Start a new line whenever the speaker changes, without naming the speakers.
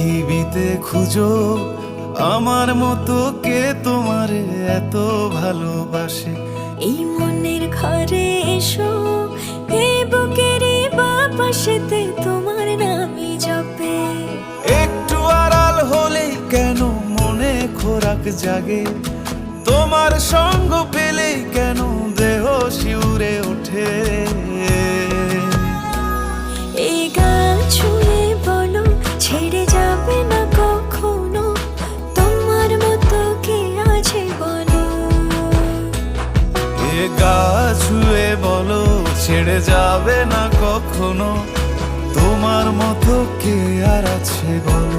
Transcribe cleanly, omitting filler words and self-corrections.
পৃথিবীতে খুঁজো আমার মতো কে তোমারে এত ভালোবাসে।
এই মনের ঘরে এসো, এই বুকেরই বাপাশেতে তোমার নামই জপে।
একটু আড়াল হলেই কেন মনে খোরাক জাগে, তোমার সঙ্গ পেলেই কেন দেহ শিউরে ওঠে।
এই গাল ছুঁয়ে বলো ছেড়ে যাবে না কখনো, তোমার মতো কে আছে বলো।
এ গা ছুঁয়ে বলো ছেড়ে যাবে না কখনো, তোমার মতো কে আর আছে বলো।